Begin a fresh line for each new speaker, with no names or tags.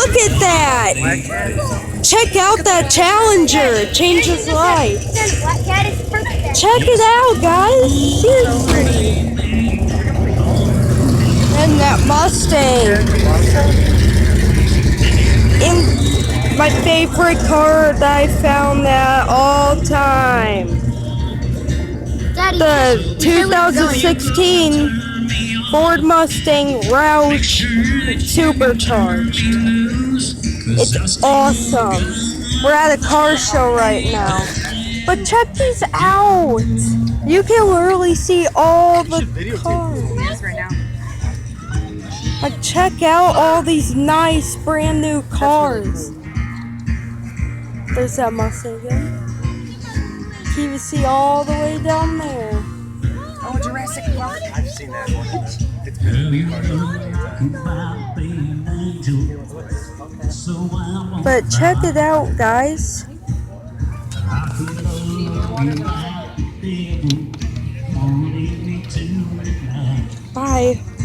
Look at that! Check out that Challenger. It changes life.
Black cat is perfect.
Check it out, guys. Seriously. And that Mustang. And my favorite car that I found at all time.
Daddy,
The 2016 Ford Mustang Roush Supercharged. It's awesome. We're at a car show right now. But check these out. You can literally see all the cars. Like, check out all these nice brand new cars. There's that Mustang again. You can even see all the way down there.
Oh, Jurassic Park. I've seen that one. It's
But check it out, guys. Bye.